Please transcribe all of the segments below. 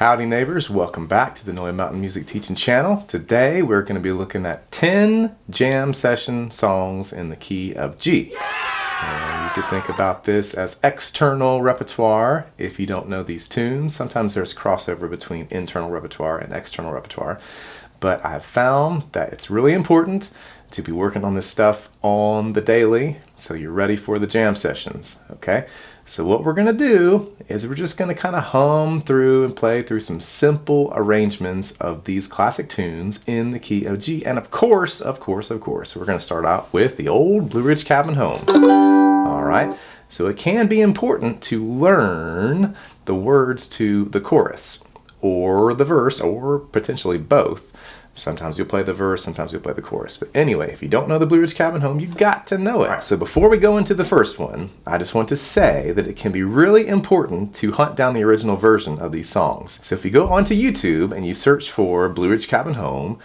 Howdy neighbors, welcome back to the Noya Mountain Music Teaching Channel. Today we're going to be looking at 10 jam session songs in the key of G. And you could think about this as external repertoire if you don't know these tunes. Sometimes there's crossover between internal repertoire and external repertoire. But I've found that it's really important to be working on this stuff on the daily so you're ready for the jam sessions, okay? So what we're gonna do is we're just gonna kind of hum through and play through some simple arrangements of these classic tunes in the key of G. And of course, we're gonna start out with the old Blue Ridge Cabin Home. All right, so it can be important to learn the words to the chorus or the verse, or potentially both. Sometimes you'll play the verse, sometimes you'll play the chorus. But anyway, if you don't know the Blue Ridge Cabin Home, you've got to know it. All right, so before we go into the first one, I just want to say that it can be really important to hunt down the original version of these songs. So if you go onto YouTube and you search for Blue Ridge Cabin Home,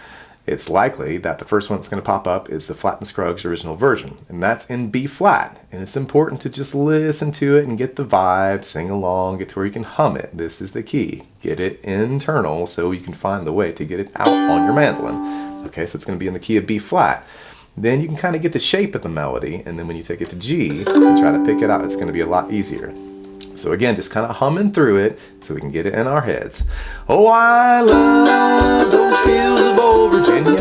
it's likely that the first one that's going to pop up is the Flatt and Scruggs original version. And that's in B flat. And it's important to just listen to it and get the vibe, sing along, get to where you can hum it. This is the key. Get it internal so you can find the way to get it out on your mandolin. Okay, so it's going to be in the key of B flat. Then you can kind of get the shape of the melody, and then when you take it to G and try to pick it out, it's going to be a lot easier. So again, just kind of humming through it so we can get it in our heads. Oh, I love those hills of old Virginia.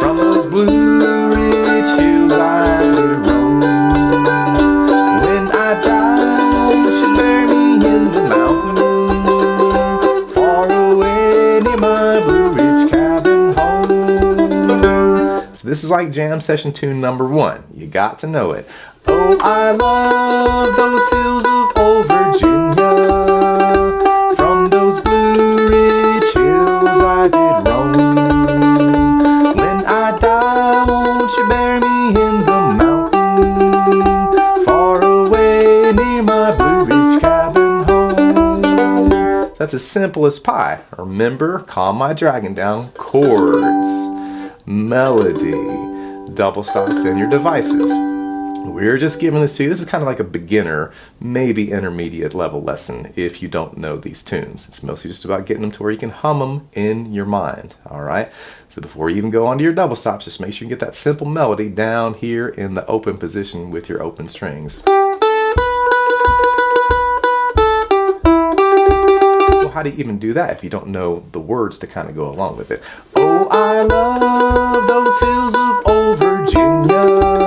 From those Blue Ridge hills I did roam. When I die, won't you bury me in the mountain, far away near my Blue Ridge cabin home. So this is like jam session tune number 1. You got to know it. Oh, I love those hills of old Virginia. From those Blue Ridge hills I did roam. When I die, won't you bury me in the mountain, far away near my Blue Ridge cabin home. That's as simple as pie. Remember, calm my dragon down. Chords, melody, double stops in your devices. We're just giving this to you. This is kind of like a beginner, maybe intermediate level lesson if you don't know these tunes. It's mostly just about getting them to where you can hum them in your mind, all right? So before you even go on to your double stops, just make sure you get that simple melody down here in the open position with your open strings. Well, how do you even do that if you don't know the words to kind of go along with it? Oh, I love those hills of old Virginia.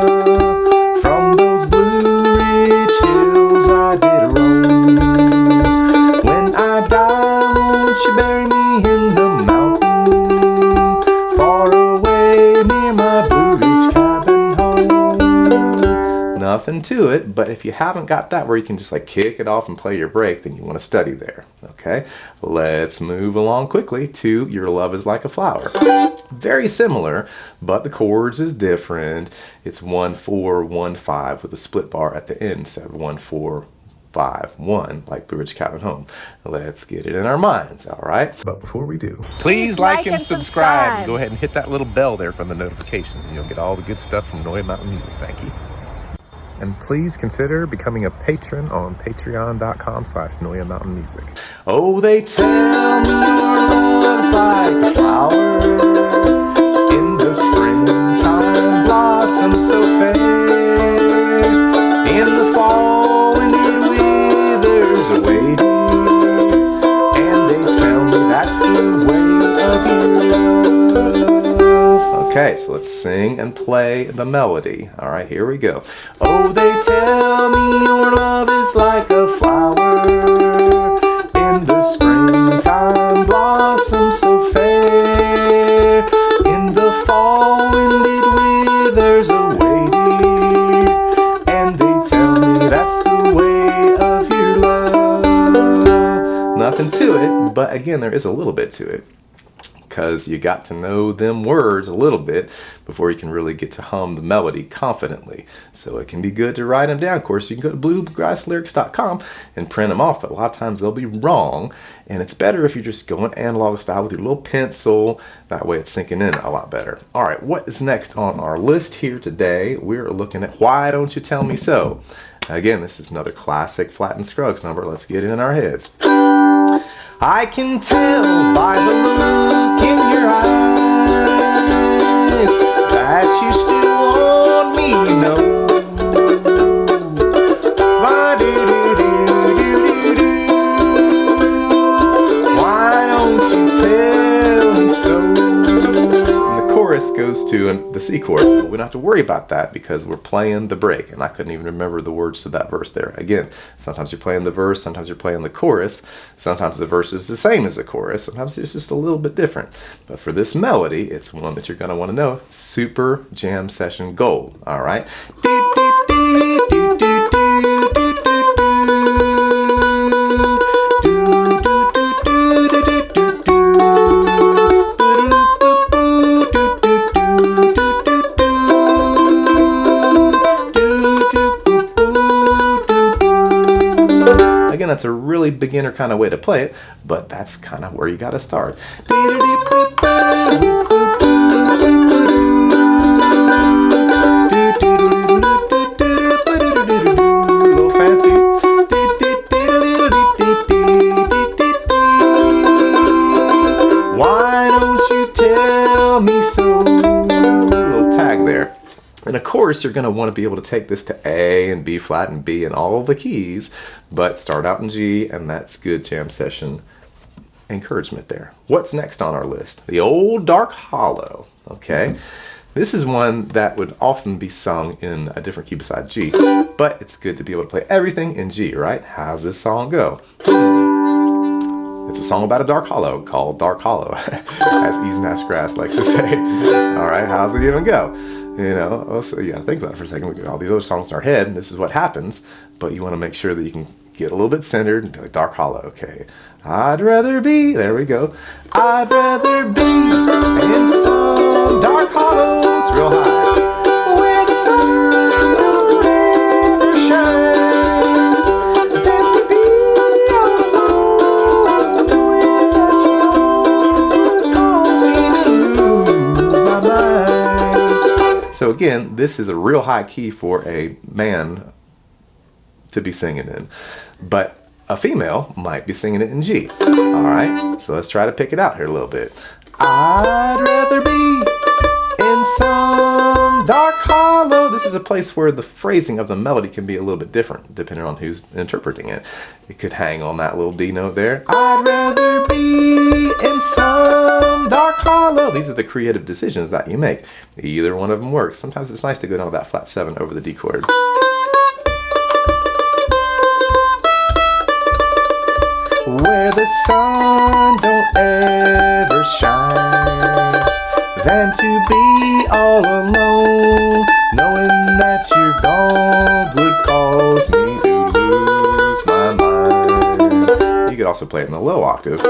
Bury me in the mountain, far away near my Blue Ridge cabin home. Nothing to it, but if you haven't got that where you can just like kick it off and play your break, then you want to study there, okay? Let's move along quickly to Your Love Is Like a Flower. Very similar, but the chords is different. It's 1-4-1-5 with a split bar at the end instead of 1-4-5-1 like Blue Ridge Cabin Home. Let's get it in our minds, all right? But before we do, please like and subscribe. Go ahead and hit that little bell there from the notifications, and you'll get all the good stuff from Noya Mountain Music. Thank you. And please consider becoming a patron on patreon.com/Noya Mountain Music. Oh, they tell me your love's like a flower in the springtime, blossom so fair. In the fall when it withers away, and they tell me that's the way of your love. Okay, so let's sing and play the melody. All right, here we go. Oh, they tell me your love is like a flower in the springtime, blossom so fair. In the fall when it withers away, and they tell me that's the way of your love. Nothing to it, but again, there is a little bit to it, because you got to know them words a little bit before you can really get to hum the melody confidently. So it can be good to write them down. Of course, you can go to bluegrasslyrics.com and print them off, but a lot of times they'll be wrong, and it's better if you're just going analog style with your little pencil. That way it's sinking in a lot better. All right, what is next on our list here today? We're looking at Why Don't You Tell Me So? Again, this is another classic Flatt and Scruggs number. Let's get it in our heads. I can tell by the look in your eyes that you still want me, you know. Why don't you tell me so? Goes to the C chord, but we don't have to worry about that because we're playing the break, and I couldn't even remember the words to that verse there. Again, sometimes you're playing the verse, sometimes you're playing the chorus, sometimes the verse is the same as the chorus, sometimes it's just a little bit different. But for this melody, it's one that you're going to want to know. Super jam session gold. All right. Again, that's a really beginner kind of way to play it, but that's kind of where you got to start. A little fancy. Why don't you tell me so? A little tag there. And of course, you're going to want to be able to take this to A and B flat and B and all of the keys, but start out in G, and that's good jam session encouragement there. What's next on our list? The Old Dark Hollow. Okay, this is one that would often be sung in a different key besides G, but it's good to be able to play everything in G, right? How's this song go? It's a song about a dark hollow called Dark Hollow, as Easy Nash Grass likes to say. All right, how's it even go? You know, also, you gotta think about it for a second. We got all these other songs in our head, and this is what happens, but you want to make sure that you can get a little bit centered and be like, Dark Hollow, okay. I'd rather be, there we go. I'd rather be in some dark hollow, it's real high, where the sun don't ever shine, than to be all alone, knowing that you cause me to lose my mind. So again, this is a real high key for a man to be singing in, but a female might be singing it in G. All right, so let's try to pick it out here a little bit. I'd rather be in some dark hollow. This is a place where the phrasing of the melody can be a little bit different depending on who's interpreting it. It could hang on that little D note there. I'd rather be in some dark hollow. These are the creative decisions that you make. Either one of them works. Sometimes it's nice to go down with that flat 7 over the D chord. Where the sun don't ever shine, than to be all alone, knowing that you're gone would cause me to lose my mind. You could also play it in the low octave.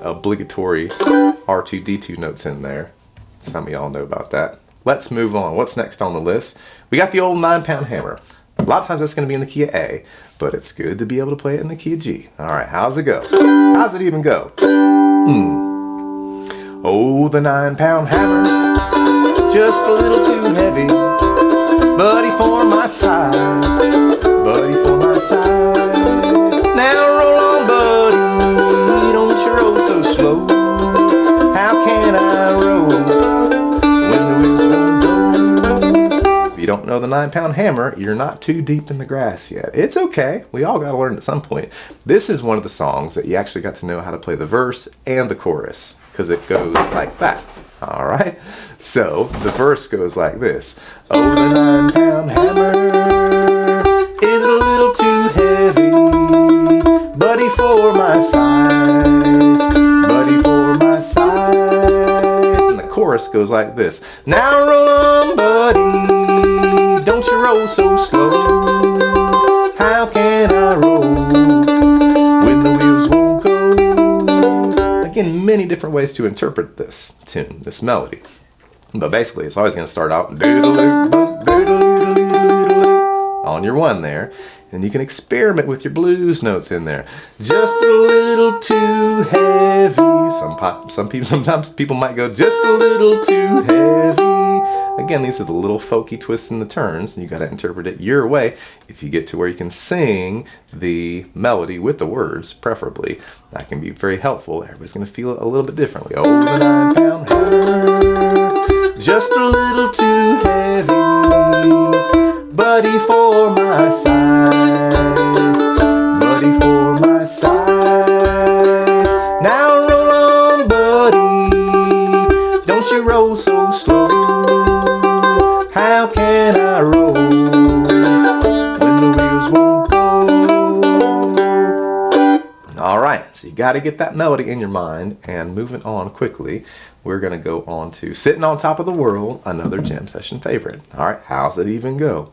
Obligatory R2D2 notes in there. Some of y'all know about that. Let's move on. What's next on the list? We got the old 9-pound hammer. A lot of times that's going to be in the key of A, but it's good to be able to play it in the key of G. All right, how's it go? How's it even go? Oh, the 9-pound hammer, just a little too heavy, buddy for my size, buddy for my size. Now roll on, buddy, don't you roll so slow. How can I roll when the wheels won't go? If you don't know the 9-pound hammer, you're not too deep in the grass yet. It's okay. We all got to learn at some point. This is one of the songs that you actually got to know how to play the verse and the chorus, because it goes like that. All right? So the verse goes like this. Oh, the 9-pound hammer is a little too heavy, buddy for my size, buddy for my size. And the chorus goes like this. Now roll on, buddy, don't you roll so slow. How can I roll when the wheels won't go? Again, many different ways to interpret this tune, this melody. But basically, it's always going to start out on your one there. And you can experiment with your blues notes in there. Just a little too heavy. Sometimes people might go just a little too heavy. Again, these are the little folky twists and the turns, and you got to interpret it your way. If you get to where you can sing the melody with the words, preferably, that can be very helpful. Everybody's going to feel it a little bit differently. Oh, the 9-pound hammer, just a little too heavy, buddy for my size, buddy for my size. Now roll on, buddy, don't you roll so slow. How can I roll when the wheels won't go? All right, so you got to get that melody in your mind. And moving on quickly, we're going to go on to Sitting on Top of the World, another jam session favorite. All right, how's it even go?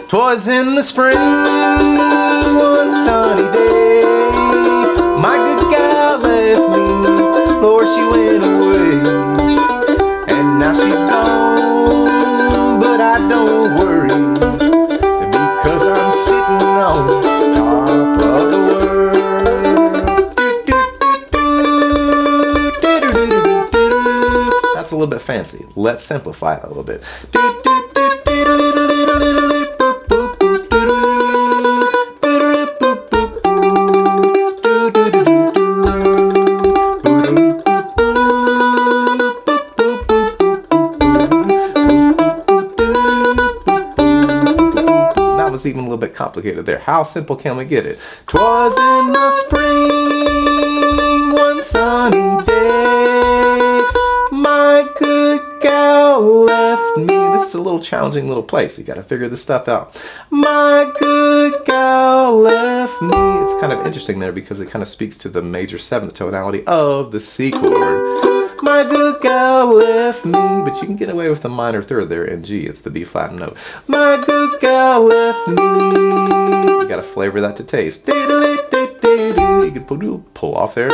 'Twas in the spring, one sunny day, my good gal left me, Lord, she went away, and now she's gone, but I don't worry, because I'm sitting on top of the world. That's a little bit fancy. Let's simplify it a little bit. Even a little bit complicated there. How simple can we get it? 'Twas in the spring, one sunny day, my good gal left me. This is a little challenging little place. You got to figure this stuff out. My good gal left me. It's kind of interesting there because it kind of speaks to the major 7th tonality of the C chord. My good gal left me, but you can get away with the minor 3rd there in G. It's the B flat note. My good gal left me. You gotta flavor that to taste. You can pull off there.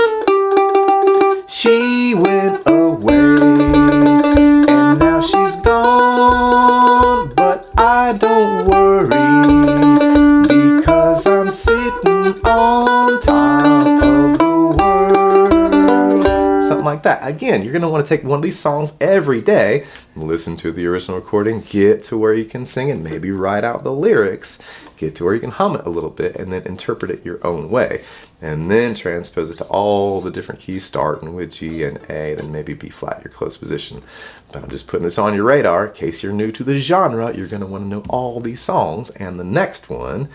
She went away, and now she's gone, but I don't worry, because I'm sitting on top of the world. Something like that. Again, you're going to want to take one of these songs every day, listen to the original recording, get to where you can sing it, maybe write out the lyrics, get to where you can hum it a little bit, and then interpret it your own way. And then transpose it to all the different keys, starting with G and A, then maybe B flat, your close position. But I'm just putting this on your radar in case you're new to the genre. You're going to want to know all these songs. And the next one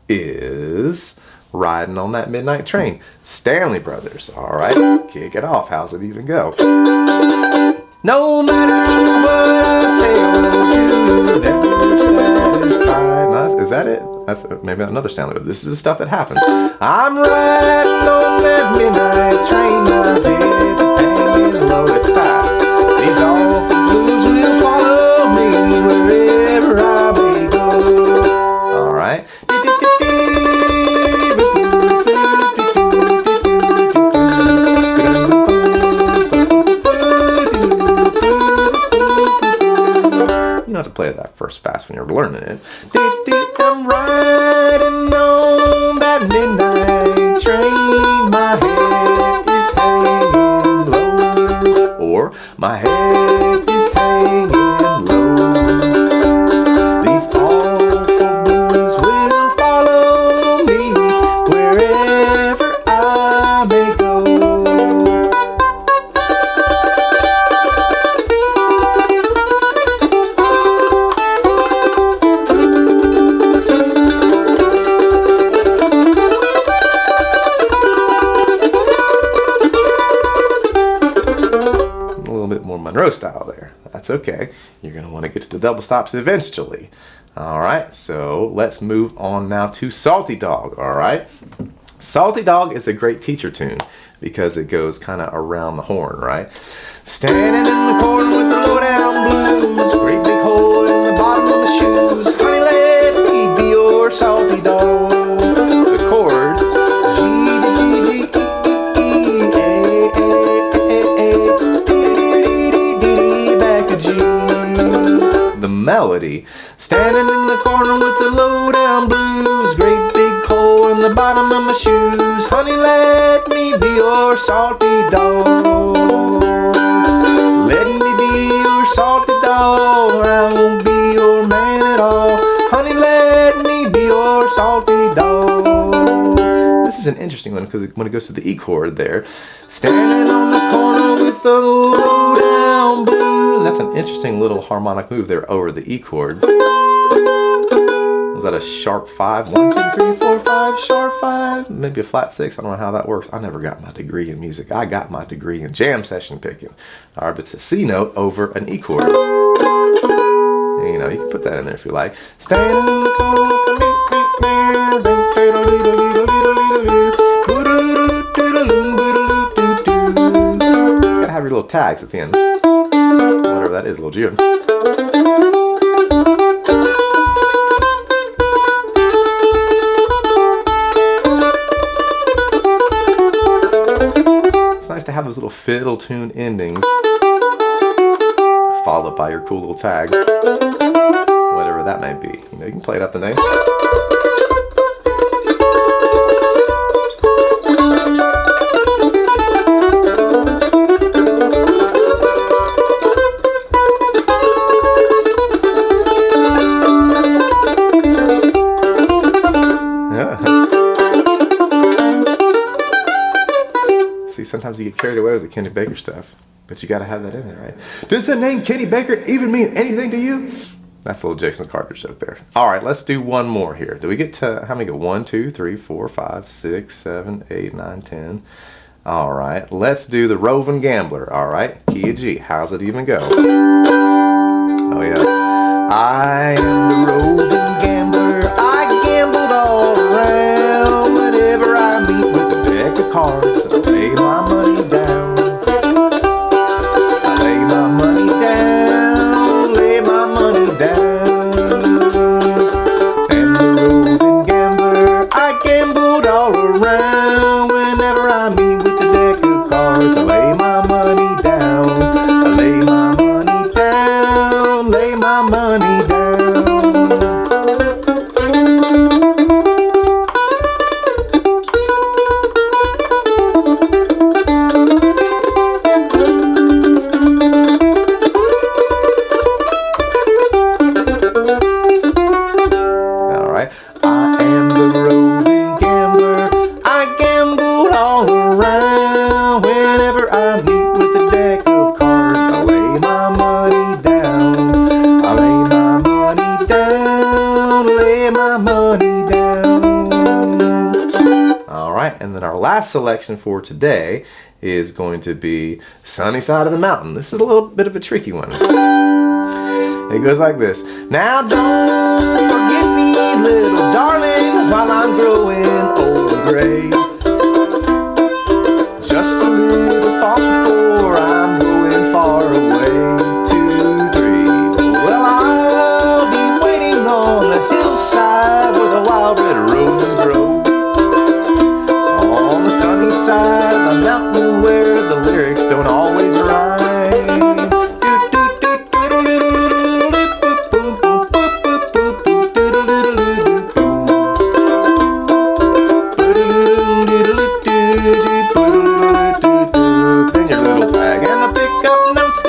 is Riding on That Midnight Train. Stanley Brothers. All right, kick it off. How's it even go? No matter what I say or do, never satisfied. Is that it? That's maybe another Stanley. This is the stuff that happens. I'm riding on that midnight train. My head's hanging low. It's fast. These awful blues will follow me wherever I may go. All right. You don't have to play that first fast when you're learning it. I'm riding on that midnight train. My head is hanging low. Or my head is hanging low. These awful blues will follow me wherever I may go. Monroe style there. That's okay. You're going to want to get to the double stops eventually. All right, so let's move on now to Salty Dog. All right, Salty Dog is a great teacher tune because it goes kind of around the horn, right? Standing in the corner with the low down blues, great big hole in the bottom of the shoes. Honey, let me be your salty dog. The chords G, G, G, G, E, E, A. melody. Standing in the corner with the low down blues, great big hole in the bottom of my shoes. Honey, let me be your salty dog. Let me be your salty dog, or I won't be your man at all. Honey, let me be your salty dog. This is an interesting one because when it goes to the E chord there. Standing on the corner with the low down blues. That's an interesting little harmonic move there over the E chord. Was that a sharp 5? 1, 2, 3, 4, 5, sharp 5? Maybe a flat 6. I don't know how that works. I never got my degree in music. I got my degree in jam session picking. All right, but it's a C note over an E chord. And, you know, you can put that in there if you like. Standing in the corner. Gotta have your little tags at the end. Whatever that is, little June. It's nice to have those little fiddle tune endings followed by your cool little tag, whatever that may be. You know, you can play it up the name. Sometimes you get carried away with the Kenny Baker stuff, but you got to have that in there, right? Does the name Kenny Baker even mean anything to you? That's a little Jason Carter joke there. All right, let's do one more here. Do we get to, how many go? 1, 2, 3, 4, 5, 6, 7, 8, 9, 10. All right, let's do the roving gambler. All right, key of G. How's it even go? Oh yeah. I am the roving gambler. I gambled all around. Whenever I meet with a deck of cards, I lay my money down. I lay my money down. Lay my money down. And the roving gambler, I gambled all around. Whenever I meet with a deck of cards, I lay my money down. I lay my money down. Lay my money down. And then our last selection for today is going to be Sunny Side of the Mountain. This is a little bit of a tricky one. It goes like this. Now don't forget me, little darling, while I'm growing old and gray. Just a little thought before I'm going far away. 2, 3. Well, I'll be waiting on the hillside where the wild red roses grow. On the sunny side of the mountain where the lyrics don't always rhyme. Then your little tag and the pickup notes.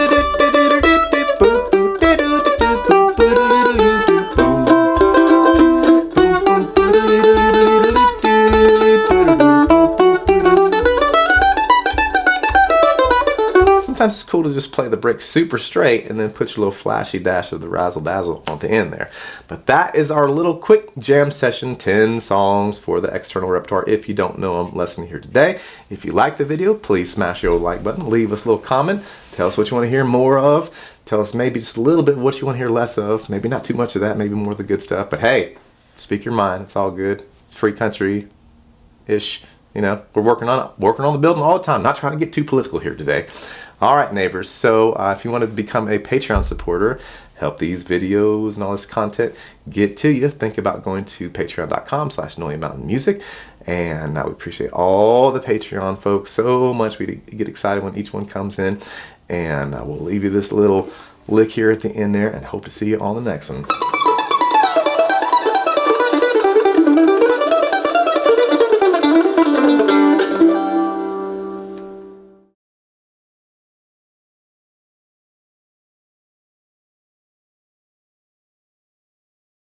Sometimes it's cool to just play the break super straight and then put your little flashy dash of the razzle dazzle on the end there. But that is our little quick jam session, 10 songs for the external repertoire. If you don't know them, lesson here today. If you like the video, please smash your like button. Leave us a little comment. Tell us what you want to hear more of. Tell us maybe just a little bit what you want to hear less of. Maybe not too much of that, maybe more of the good stuff. But hey, speak your mind. It's all good. It's free country-ish. You know, we're working on the building all the time. Not trying to get too political here today. All right, neighbors. So if you want to become a Patreon supporter, help these videos and all this content get to you, think about going to patreon.com/Noya Mountain Music. And I would appreciate all the Patreon folks so much. We get excited when each one comes in. And we'll leave you this little lick here at the end there, and hope to see you on the next one.